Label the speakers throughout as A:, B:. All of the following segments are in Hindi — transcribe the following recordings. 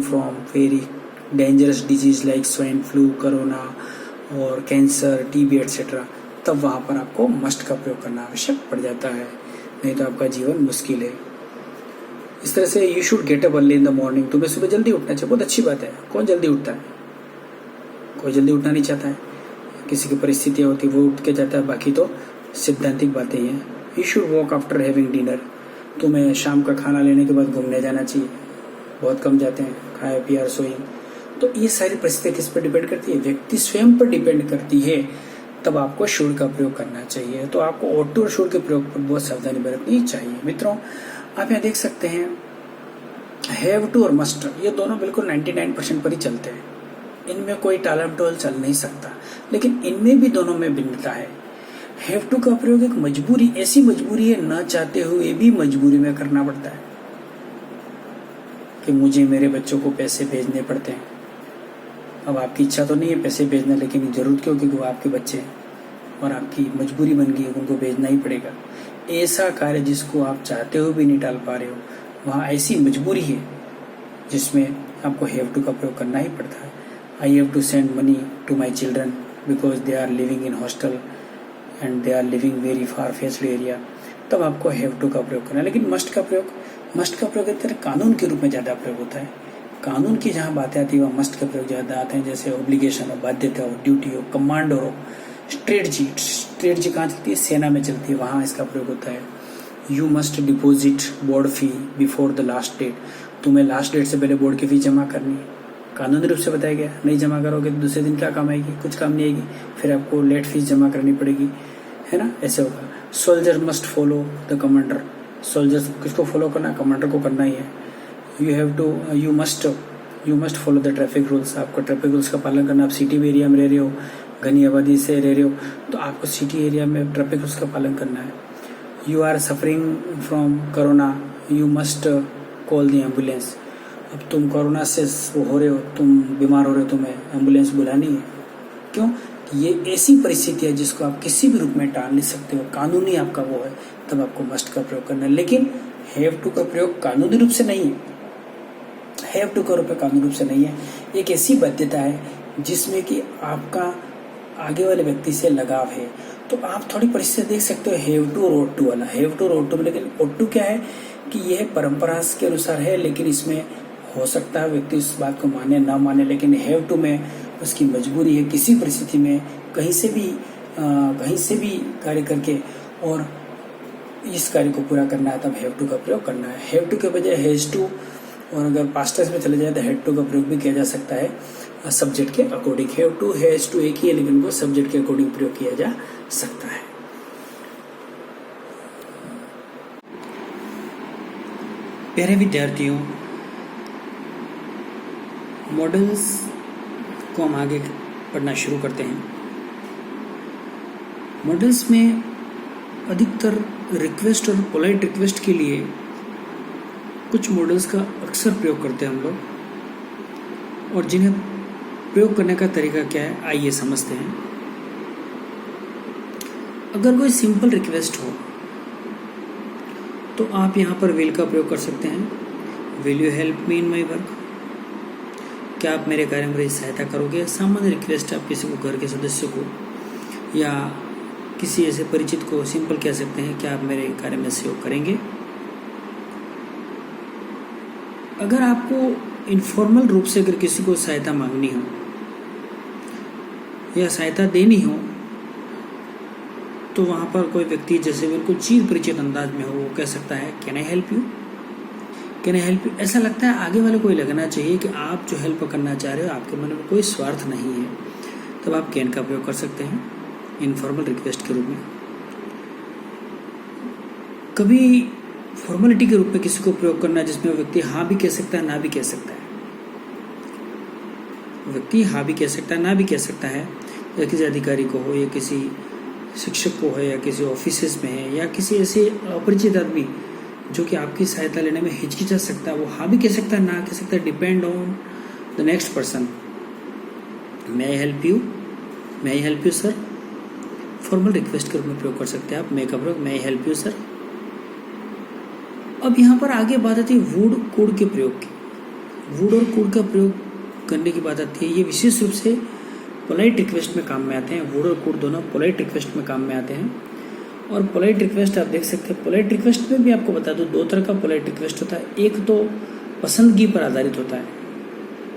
A: From very dangerous disease like swine flu, corona और कैंसर, टीबी एट्सेट्रा, तब वहाँ पर आपको मस्ट का प्रयोग करना आवश्यक पड़ जाता है, नहीं तो आपका जीवन मुश्किल है। इस तरह से you should get up early in the morning, तुम्हें सुबह जल्दी उठना चाहिए, बहुत अच्छी बात है। कौन जल्दी उठता है? कोई जल्दी उठना नहीं चाहता है, किसी की परिस्थितियाँ होती है वो उठ के जाता है, बाकी तो सिद्धांतिक बातें ही हैं। You should walk after having dinner, तुम्हें शाम का खाना लेने के बाद घूमने जाना चाहिए, बहुत कम जाते हैं, खाए पिया सोई। तो ये सारी परिस्थितियाँ किस पर डिपेंड करती है? व्यक्ति स्वयं पर डिपेंड करती है, तब आपको शुड का प्रयोग करना चाहिए। तो आपको ought to और शुड के प्रयोग पर बहुत सावधानी बरतनी चाहिए। मित्रों, आप यहाँ देख सकते हैं हैव टू और मस्ट, ये दोनों बिल्कुल 99% पर ही चलते हैं, इनमें कोई टालम टोल चल नहीं सकता। लेकिन इनमें भी दोनों में भिन्नता है। हैव टू का प्रयोग एक मजबूरी, ऐसी मजबूरी है न चाहते हुए भी मजबूरी में करना पड़ता है कि मुझे मेरे बच्चों को पैसे भेजने पड़ते हैं। अब आपकी इच्छा तो नहीं है पैसे भेजना, लेकिन जरूरत क्यों? क्योंकि वो आपके बच्चे हैं और आपकी मजबूरी बन गई है, उनको भेजना ही पड़ेगा। ऐसा कार्य जिसको आप चाहते हुए भी नहीं टाल पा रहे हो, वहाँ ऐसी मजबूरी है जिसमें आपको हैव टू का प्रयोग करना ही पड़ता है। I have to send money to my children because they are living in hostel and they are living very far faced area, तब आपको हैव टू का प्रयोग करना है। लेकिन मस्ट का प्रयोग एक तरह कानून के रूप में ज़्यादा प्रयोग होता है। कानून की जहाँ बातें आती है वहाँ मस्ट का प्रयोग ज़्यादा आते हैं, जैसे ऑब्लिगेशन हो, बाध्यता हो, ड्यूटी हो, कमांड हो, स्ट्रेटजी कहाँ चलती है? सेना में चलती है, वहाँ इसका प्रयोग होता है। You must deposit board fee before the last date, तुम्हें लास्ट डेट से पहले बोर्ड की फीस जमा करनी है, कानूनी रूप से बताया गया। नहीं जमा करोगे तो दूसरे दिन क्या काम आएगी? कुछ काम नहीं आएगी, फिर आपको लेट फीस जमा करनी पड़ेगी, है ना? ऐसे होगा। Soldier must follow the commander, soldier किसको फॉलो करना? कमांडर को करना ही है। You must follow the traffic rules, आपको ट्रैफिक रूल्स का पालन करना। आप सिटी एरिया में रह रहे हो, घनी आबादी से रह रहे हो, तो आपको सिटी एरिया में ट्रैफिक रूल्स का पालन करना है। You are suffering from corona, you must call the ambulance, अब तुम कोरोना से हो रहे हो, तुम बीमार हो रहे हो, तुम्हें एम्बुलेंस बुलानी है। क्यों? ये ऐसी परिस्थिति है जिसको आप किसी भी रूप में टाल नहीं सकते हो, कानूनी आपका वो है, तब आपको मस्ट का प्रयोग करना है। लेकिन हैव टू का प्रयोग कानूनी रूप से नहीं है, हैव टू का रूप कानूनी रूप से नहीं है। एक ऐसी बाध्यता है जिसमें कि आपका आगे वाले व्यक्ति से लगाव है, तो आप थोड़ी परिस्थिति देख सकते हो हैव टू और ought to वाला, हैव टू और ought to में। लेकिन ought to क्या है कि यह परंपरा के अनुसार है, लेकिन इसमें हो सकता है व्यक्ति उस बात को माने ना माने, लेकिन हैव टू में उसकी मजबूरी है किसी परिस्थिति में कहीं से भी कार्य करके और इस कार्य को पूरा करना है, तब हैव टू का प्रयोग करना है। हैव टू के बजाय हैज टू, और अगर पास्ट टेंस में चले जाए तो हैड टू का प्रयोग भी किया जा सकता है सब्जेक्ट के according. Have to has to एक ही है, लेकिन वो सब्जेक्ट के अकॉर्डिंग प्रयोग किया जा सकता है। प्यारे विद्यार्थियों, मॉडल्स को हम आगे पढ़ना शुरू करते हैं। मॉडल्स में अधिकतर रिक्वेस्ट और पोलाइट रिक्वेस्ट के लिए कुछ मॉडल्स का अक्सर प्रयोग करते हैं हम लोग, और जिन्हें प्रयोग करने का तरीका क्या है आइए समझते हैं। अगर कोई सिंपल रिक्वेस्ट हो तो आप यहाँ पर विल का प्रयोग कर सकते हैं। Will you help me in my work, क्या आप मेरे कार्य में मेरी सहायता करोगे। सामान्य रिक्वेस्ट आप किसी को, घर के सदस्य को या किसी ऐसे परिचित को सिंपल कह सकते हैं, क्या आप मेरे कार्य में सहयोग करेंगे। अगर आपको इनफॉर्मल रूप से अगर किसी को सहायता मांगनी हो या सहायता देनी हो, तो वहाँ पर कोई व्यक्ति जैसे बिल्कुल चीर परिचित अंदाज में हो, वो कह सकता है can I help you, can I help you. ऐसा लगता है आगे वाले को लगना चाहिए कि आप जो हेल्प करना चाह रहे हो आपके मन में कोई स्वार्थ नहीं है, तब आप कैन का प्रयोग कर सकते हैं इनफॉर्मल रिक्वेस्ट के रूप में। कभी फॉर्मेलिटी के रूप में किसी को प्रयोग करना जिसमें व्यक्ति हाँ भी कह सकता है ना भी कह सकता है। व्यक्ति हाँ भी कह सकता है ना भी कह सकता है, या किसी अधिकारी को हो या किसी शिक्षक को हो या किसी ऑफिस में है या किसी ऐसे अपरिचित आदमी जो कि आपकी सहायता लेने में हिचकिचा सकता है, वो हाँ भी कह सकता है ना कह सकता है, depend on the next person. May I help you, may I help you sir, formal request के रूप में प्रयोग कर सकते हैं आप मे का प्रयोग, मे आई हेल्प यू सर। अब यहाँ पर आगे बात आती है वुड कुड के प्रयोग की। वुड और कुड का प्रयोग करने की बात आती है, ये विशेष रूप से पोलाइट रिक्वेस्ट में काम में आते हैं। वुड और कुड दोनों पोलाइट रिक्वेस्ट में काम में आते हैं। और पोलाइट रिक्वेस्ट आप देख सकते हैं, पोलाइट रिक्वेस्ट में भी आपको बता दूं 2 तरह का पोलाइट रिक्वेस्ट होता है। एक तो पसंदगी पर आधारित होता है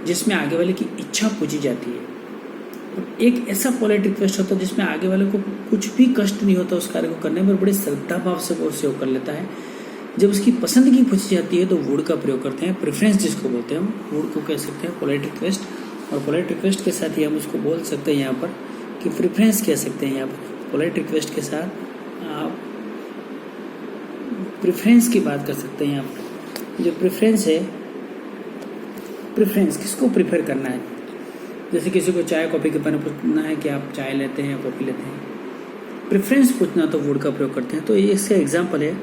A: जिसमें आगे वाले की इच्छा पूछी जाती है, और एक ऐसा पोलाइट रिक्वेस्ट होता है जिसमें आगे वाले को कुछ भी कष्ट नहीं होता उस कार्य को करने में, बड़े श्रद्धा भाव से वो सेव कर लेता है। जब उसकी पसंदगी पूछी जाती है तो वुड का प्रयोग करते हैं, प्रेफरेंस जिसको बोलते हैं हम, वुड को कह सकते हैं पोलाइट रिक्वेस्ट। और पोलाइट रिक्वेस्ट के साथ ही हम उसको बोल सकते हैं यहाँ पर कि प्रेफरेंस कह सकते हैं। यहाँ पर पोलाइट रिक्वेस्ट के साथ आप प्रेफरेंस की बात कर सकते हैं। यहाँ पर जो प्रेफरेंस है, प्रेफरेंस किसको प्रेफर करना है, जैसे किसी को चाय कॉफ़ी के बारे में पूछना है कि आप चाय लेते हैं या कॉफ़ी लेते हैं, प्रेफरेंस पूछना तो वुड का प्रयोग करते हैं। तो ये इसका एग्जाम्पल है,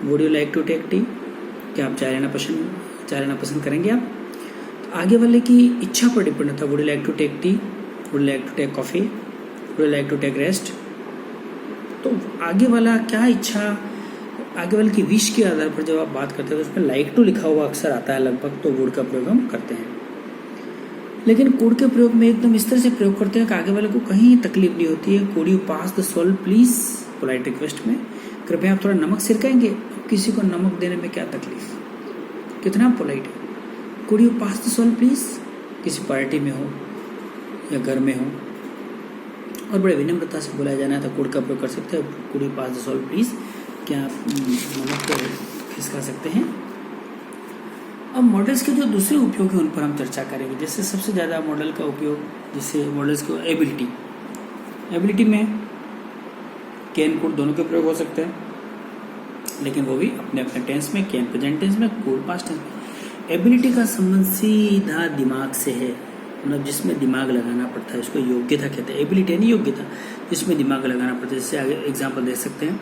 A: would you like to take tea, क्या आप चाय लेना पसंद करेंगे आप। तो आगे वाले की इच्छा पर डिपेंड होता है, would you like to take tea, would you like to take coffee, would you like to take rest. तो आगे वाला क्या इच्छा, आगे वाले की विश के आधार पर जब आप बात करते हैं तो उसमें लाइक टू लिखा हुआ अक्सर आता है लगभग, तो वुड का प्रयोग हम करते हैं। लेकिन कुड के प्रयोग में एकदम इस तरह से प्रयोग करते हैं कि आगे वाले को कहीं तकलीफ नहीं होती है। Could you pass the salt please, polite request में कृपया आप थोड़ा नमक सिरकाएंगे। किसी को नमक देने में क्या तकलीफ, कितना पोलाइट है। Could you pass the salt please, किसी पार्टी में हो या घर में हो और बड़े विनम्रता से बुलाया जाना है तो कुड का प्रयोग कर सकते हैं। Could you pass the salt please, क्या आप नमक को खिसका सकते हैं। अब मॉडल्स के जो दूसरे उपयोग हैं उन पर हम चर्चा करेंगे। जैसे सबसे ज़्यादा मॉडल का उपयोग, जैसे मॉडल्स की एबिलिटी में कैन कुड दोनों के प्रयोग हो सकते हैं, लेकिन वो भी अपने अपने टेंस में, कैन प्रेजेंट टेंस में, कुड पास्ट टेंस में। एबिलिटी का संबंध सीधा दिमाग से है, मतलब जिसमें दिमाग लगाना पड़ता है, उसको योग्यता कहते हैं। एबिलिटी नहीं योग्यता, जिसमें दिमाग लगाना पड़ता है। जैसे आगे एग्जाम्पल दे सकते हैं,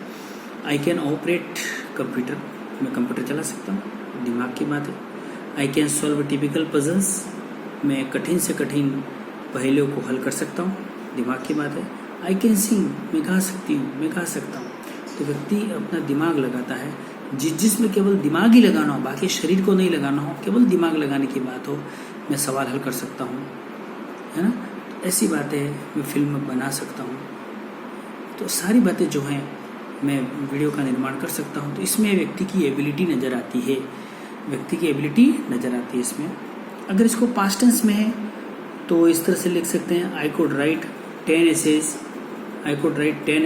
A: आई कैन ऑपरेट कंप्यूटर, मैं कंप्यूटर चला सकता हूँ, दिमाग की बात है। I can solve typical puzzles, मैं कठिन से कठिन पहेलियों को हल कर सकता हूँ, दिमाग की बात है। आई कैन सिंग, मैं गा सकती हूँ, मैं गा सकता हूँ। तो व्यक्ति अपना दिमाग लगाता है, जिसमें केवल दिमाग ही लगाना हो, बाकी शरीर को नहीं लगाना हो, केवल दिमाग लगाने की बात हो, मैं सवाल हल कर सकता हूँ, है ना। ऐसी बातें मैं फिल्म बना सकता हूँ। तो सारी बातें जो हैं मैं वीडियो का निर्माण कर सकता हूँ। तो इसमें व्यक्ति की एबिलिटी नज़र आती है, व्यक्ति की एबिलिटी नज़र आती है इसमें। अगर इसको पास्ट टेंस में है तो इस तरह से लिख सकते हैं, I could write 10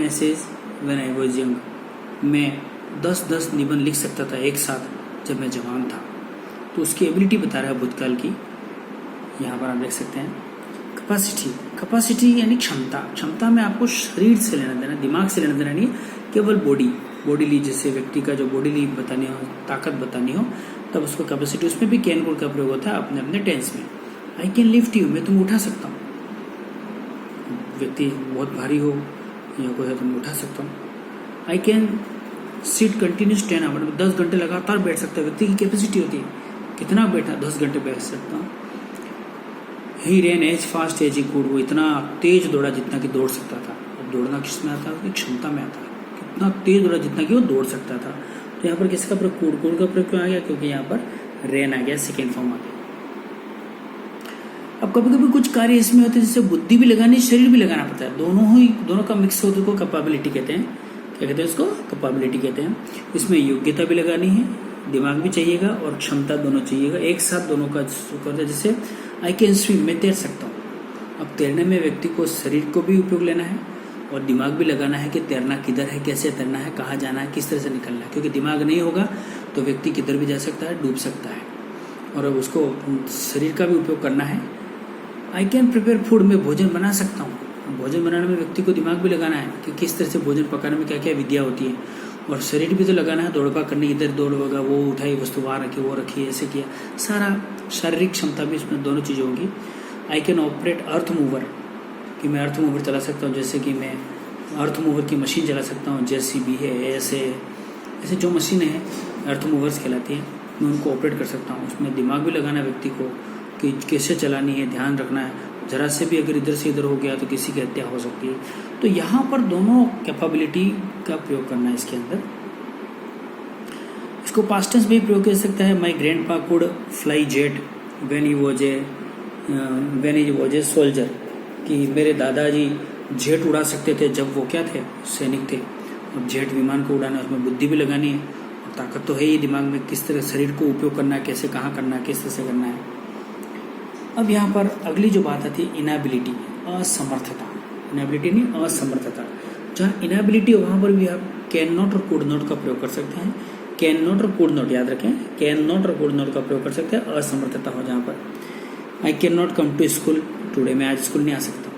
A: essays when I was young, मैं 10 निबंध लिख सकता था एक साथ जब मैं जवान था। तो उसकी एबिलिटी बता रहा है भूतकाल की, यहाँ पर आप देख सकते हैं। कैपेसिटी यानी क्षमता में आपको शरीर से लेना देना, दिमाग से लेना देना नहीं, केवल बॉडी जैसे व्यक्ति का जो बॉडी बतानी हो, ताकत बतानी हो, तब उसको कैपेसिटी, उसमें भी कैन कुड का प्रयोग होता है अपने अपने टेंस में। आई कैन लिफ्ट यू, मैं तुम उठा सकता हूँ, व्यक्ति बहुत भारी हो या कोई है तो मैं उठा सकता हूँ। I can sit continuous 10 hour, 10 घंटे लगातार बैठ सकता है, व्यक्ति की कैपेसिटी होती है कितना बैठा, 10 घंटे बैठ सकता हूँ। He ran as fast as he could, वो इतना तेज दौड़ा जितना कि दौड़ सकता था। अब दौड़ना किस में आता है, उसकी क्षमता में आता है, कितना तेज दौड़ा जितना कि वो दौड़ सकता था। तो यहाँ पर किसका प्रयोग, कुड का प्रयोग क्यों आ गया, क्योंकि यहाँ पर रैन आ गया, सेकेंड फॉर्म आ गया। अब कभी कभी कुछ कार्य इसमें होते हैं जिससे बुद्धि भी लगानी, शरीर भी लगाना पड़ता है, दोनों का मिक्स होते को कैपेबिलिटी कहते हैं। क्या कहते हैं उसको, कैपेबिलिटी कहते हैं। इसमें योग्यता भी लगानी है, दिमाग भी चाहिएगा और क्षमता दोनों चाहिएगा, एक साथ दोनों का करता है। जैसे आई कैन स्विम, मैं तैर सकता हूँ। अब तैरने में व्यक्ति को शरीर को भी उपयोग लेना है और दिमाग भी लगाना है कि तैरना किधर है, कैसे तैरना है, कहाँ जाना है, किस तरह से निकलना है। क्योंकि दिमाग नहीं होगा तो व्यक्ति किधर भी जा सकता है, डूब सकता है। और अब उसको शरीर का भी उपयोग करना है। आई कैन प्रिपेयर फूड, मैं भोजन बना सकता हूँ। भोजन बनाने में व्यक्ति को दिमाग भी लगाना है कि किस तरह से भोजन पकाने में क्या क्या विधिया होती है, और शरीर भी तो लगाना है, दौड़पा करनी, इधर दौड़ होगा, वो उठाई वस्तु वहाँ रखी, वो रखी, ऐसे किया, सारा शारीरिक क्षमता भी इसमें दोनों चीज़ें होंगी। I can operate earth mover, कि मैं अर्थ मूवर चला सकता हूँ, जैसे कि मैं अर्थ मूवर की मशीन चला सकता हूँ, JCB है, ऐसे जो मशीनें हैं अर्थ मूवर्स कहलाती हैं, मैं उनको ऑपरेट कर सकता हूँ। उसमें दिमाग भी लगाना है व्यक्ति को कि कैसे चलानी है, ध्यान रखना है, जरा से भी अगर इधर से इधर हो गया तो किसी की हत्या हो सकती है। तो यहाँ पर दोनों कैपेबिलिटी का प्रयोग करना है इसके अंदर। इसको पास्ट टेंस में भी प्रयोग कर सकता है, my grandpa could fly jet when he was a soldier, कि मेरे दादाजी जेट उड़ा सकते थे जब वो क्या थे, सैनिक थे। और जेट विमान को उड़ाना, उसमें बुद्धि भी लगानी है और ताकत तो है ही दिमाग में, किस तरह शरीर को उपयोग करना है, कैसे कहाँ करना है, किस तरह से करना है। अब यहाँ पर अगली जो बात आती है इनएबिलिटी, असमर्थता। इनएबिलिटी नहीं, असमर्थता। जहाँ इनएबिलिटी हो वहाँ पर भी आप कैन नॉट और कुड नॉट का प्रयोग कर सकते हैं। कैन नॉट और कुड नॉट याद रखें, कैन नॉट और कुड नॉट का प्रयोग कर सकते हैं असमर्थता हो जहाँ पर। I can not come to school today, मैं आज स्कूल नहीं आ सकता,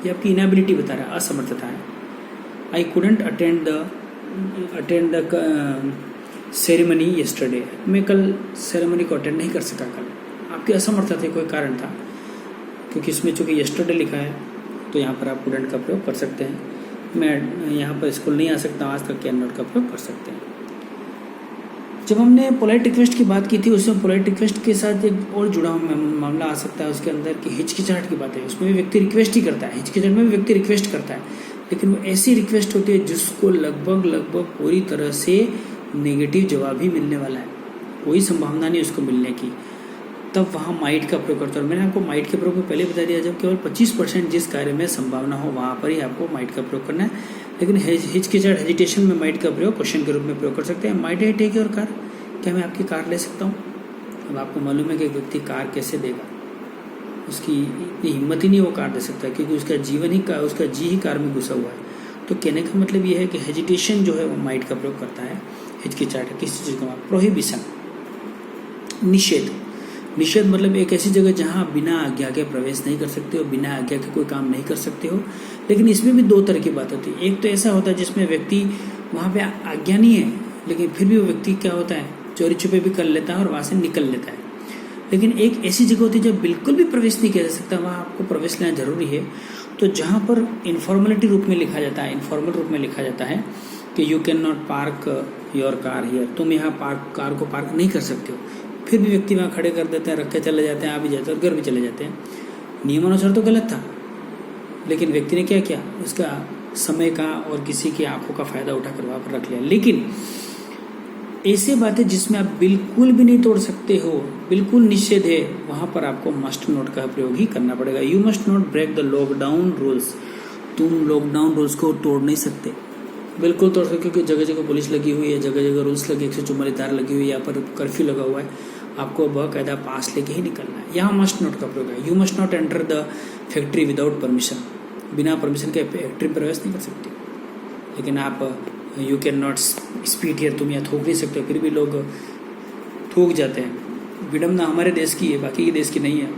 A: ये आपकी इनएबिलिटी बता रहा है, असमर्थता है। I couldn't attend the ceremony yesterday, मैं कल सेरेमनी को अटेंड नहीं कर सका कल, आपकी असमर्थता थी, कोई कारण था। क्योंकि इसमें चूंकि यस्टरडे लिखा है तो यहाँ पर आप कुडेंट का प्रयोग कर सकते हैं। मैं यहाँ पर स्कूल नहीं आ सकता आज तक, कैन नॉट का प्रयोग कर सकते हैं। जब हमने पोलाइट रिक्वेस्ट की बात की थी, उसमें पोलाइट रिक्वेस्ट के साथ एक और जुड़ा हुआ मामला आ सकता है उसके अंदर की हिचकिचाहट की बात है। उसमें भी व्यक्ति रिक्वेस्ट ही करता है, हिचकिचाहट में भी व्यक्ति रिक्वेस्ट करता है, लेकिन वो ऐसी रिक्वेस्ट होती है जिसको लगभग पूरी तरह से नेगेटिव जवाब ही मिलने वाला है, कोई संभावना नहीं उसको मिलने की। तब वहाँ माइट का प्रयोग करता है। मैंने आपको माइट के प्रयोग में पहले बता दिया, जब केवल 25% जिस कार्य में संभावना हो वहाँ पर ही आपको माइट का प्रयोग करना है। लेकिन हिचकिचाहट, हेजिटेशन में माइट का प्रयोग क्वेश्चन के रूप में प्रयोग कर सकते हैं। Might I take your car, क्या मैं आपकी कार ले सकता हूँ? अब आपको मालूम है कि एक व्यक्ति कार कैसे देगा, उसकी इतनी हिम्मत ही नहीं वो कार दे सकता, क्योंकि उसका जीवन ही उसका जी ही कार में घुसा हुआ है। तो कहने का मतलब ये है कि हेजिटेशन जो है वो माइट का प्रयोग करता है। हिचकिचाहट किसी चीज़ का, प्रोहिबिशन निषेध। निषेध मतलब एक ऐसी जगह जहाँ आप बिना आज्ञा के प्रवेश नहीं कर सकते हो, बिना आज्ञा के कोई काम नहीं कर सकते हो। लेकिन इसमें भी दो तरह की बात होती है। एक तो ऐसा होता है जिसमें व्यक्ति वहाँ पे आज्ञा नहीं है, लेकिन फिर भी वो व्यक्ति क्या होता है, चोरी छुपे भी कर लेता है और वहाँ से निकल लेता है। लेकिन एक ऐसी जगह होती है जब बिल्कुल भी प्रवेश नहीं किया जा सकता, वहाँ आपको प्रवेश लेना जरूरी है। तो जहाँ पर इन्फॉर्मेलिटी रूप में लिखा जाता है, इन्फॉर्मल रूप में लिखा जाता है कि you can not park your car here, तुम यहाँ कार को पार्क नहीं कर सकते हो, फिर भी व्यक्ति वहाँ खड़े कर देते हैं, रख के चले जाते हैं, आ भी जाते हैं और घर भी चले जाते हैं। नियमानुसार तो गलत था, लेकिन व्यक्ति ने क्या किया, उसका समय का और किसी की आंखों का फायदा उठाकर वहाँ पर रख लिया। लेकिन ऐसे बातें जिसमें आप बिल्कुल भी नहीं तोड़ सकते हो, बिल्कुल निषेध है, वहाँ पर आपको मस्ट नोट का प्रयोग ही करना पड़ेगा। You must not break the lockdown rules, तुम लॉकडाउन रूल्स को तोड़ नहीं सकते, बिल्कुल तोड़ सकते, क्योंकि जगह जगह पुलिस लगी हुई है, जगह जगह रूल्स लगे, 144 तार लगी हुई है, यहाँ पर कर्फ्यू लगा हुआ है, आपको बाकायदा पास लेके ही निकलना है। यहाँ मस्ट नोट का प्रयोग है। You must not enter the factory without permission, बिना परमिशन के फैक्ट्री प्रवेश नहीं कर सकते। लेकिन आप you can not speed here, तुम यहाँ थूक नहीं सकते, फिर भी लोग थूक जाते हैं। विडम्बना हमारे देश की है, बाकी के देश की नहीं है।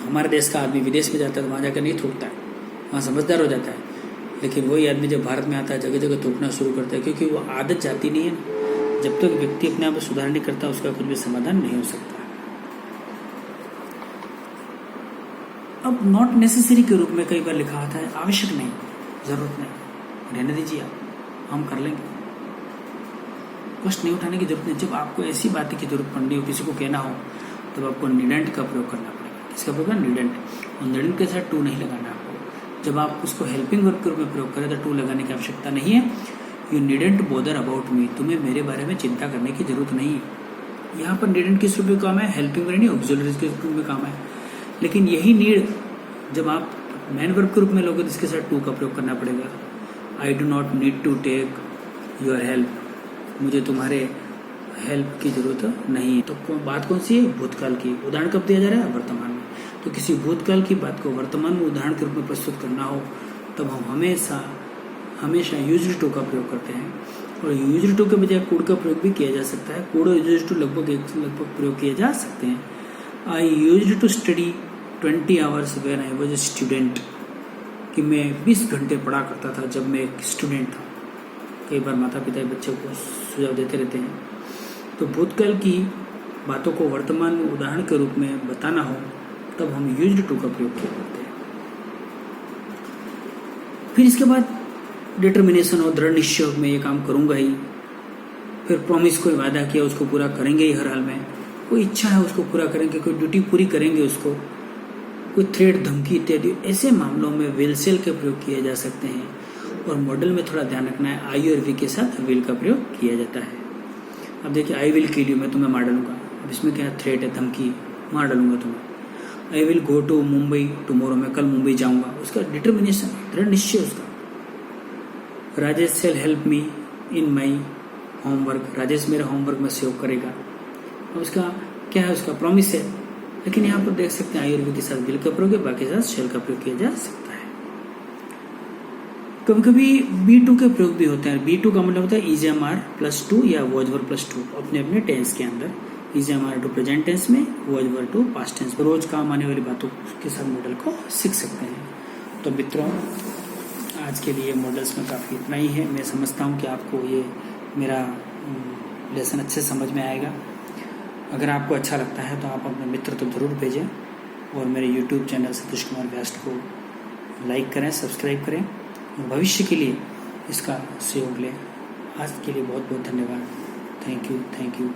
A: हमारे देश का आदमी विदेश में जाता है तो वहाँ जाकर नहीं थूकता है, वहाँ समझदार हो जाता है। लेकिन वही आदमी जब भारत में आता है जगह जगह थूकना शुरू करता है, क्योंकि वो आदत जाती नहीं है। जब तक व्यक्ति अपने आप को सुधार नहीं करता, उसका कुछ भी समाधान नहीं हो सकता। अब नॉट नेसेसरी के रूप में कई बार लिखा आता है, आवश्यक नहीं, जरूरत नहीं, रहने दीजिए, आप हम कर लेंगे, कष्ट नहीं उठाने की जरूरत नहीं। जब आपको ऐसी बातें की जरूरत पड़नी हो, किसी को कहना हो, तब आपको नीडेंट का प्रयोग करना पड़ेगा। किसका प्रयोग है? नीडेंट। और नीडेंट के साथ टू नहीं लगाना आपको। जब आप उसको हेल्पिंग वर्ब के रूप में प्रयोग करें तो टू लगाने की आवश्यकता नहीं है। You needn't bother about me, तुम्हें मेरे बारे में चिंता करने की जरूरत नहीं है। यहाँ पर नीडेंट किस रूप में काम है? हेल्पिंग वर्ब नहीं, ऑक्सिलरी के रूप में काम है। लेकिन यही नीड जब आप मैन वर्ब के रूप में लोगे तो इसके साथ टू का प्रयोग करना पड़ेगा। I do not need to take your help, मुझे तुम्हारे हेल्प की जरूरत नहीं है। तो बात कौन सी है? भूतकाल की। उदाहरण कब दिया जा रहा है? वर्तमान में। तो किसी भूतकाल की बात को वर्तमान में उदाहरण के रूप में प्रस्तुत करना हो तब हम हमेशा यूज्ड टू का प्रयोग करते हैं। और यूज्ड टू के बजाय कुड का प्रयोग भी किया जा सकता है। कुड और यूज्ड टू लगभग प्रयोग किए जा सकते हैं। I used to study 20 hours when I was a student, कि मैं 20 घंटे पढ़ा करता था जब मैं एक स्टूडेंट था। कई बार माता पिता बच्चों को सुझाव देते रहते हैं। तो भूतकाल की बातों को वर्तमान में उदाहरण के रूप में बताना हो तब हम यूज्ड टू का प्रयोग किया करते हैं। फिर इसके बाद डिटर्मिनेशन और दृढ़ निश्चय, मैं ये काम करूंगा ही। फिर प्रॉमिस, कोई वादा किया उसको पूरा करेंगे ही हर हाल में। कोई इच्छा है उसको पूरा करेंगे, कोई ड्यूटी पूरी करेंगे उसको। कोई थ्रेट, धमकी इत्यादि, ऐसे मामलों में विल सेल के प्रयोग किए जा सकते हैं। और मॉडल में थोड़ा ध्यान रखना है, आई और वी के साथ विल का प्रयोग किया जाता है। अब देखिए, आई विल किल यू, मैं तुम्हें मार डालूंगा। अब इसमें क्या थ्रेट है, धमकी, मार डालूंगा तुम्हें। I will go to Mumbai tomorrow, मैं कल मुंबई जाऊंगा, उसका डिटर्मिनेशन, दृढ़ निश्चय उसका। Rajesh shall help me in my homework, Rajesh मेरा होमवर्क में सहयोग करेगा। अब उसका क्या है, उसका प्रॉमिस है। लेकिन यहाँ पर देख सकते हैं आयुर्वेद के साथ विल का प्रयोग है, बाकी साथ शेल का प्रयोग किया जा सकता है। कभी कभी B2 के प्रयोग भी होते हैं। B2 का मतलब होता है EZMR +2 या वॉज वर्ब +2 अपने अपने टेंस के अंदर। EZMR टू प्रेजेंट टेंस में, was verb to past tense में। रोज काम आने वाली बातों के साथ मॉडल को सीख सकते हैं। तो मित्रों, आज के लिए मॉडल्स में काफ़ी इतना ही है। मैं समझता हूँ कि आपको ये मेरा लेसन अच्छे समझ में आएगा। अगर आपको अच्छा लगता है तो आप अपने मित्र तो ज़रूर भेजें, और मेरे YouTube चैनल सतीश कुमार व्यास को लाइक करें, सब्सक्राइब करें, और भविष्य के लिए इसका सहयोग लें। आज के लिए बहुत बहुत धन्यवाद। Thank you.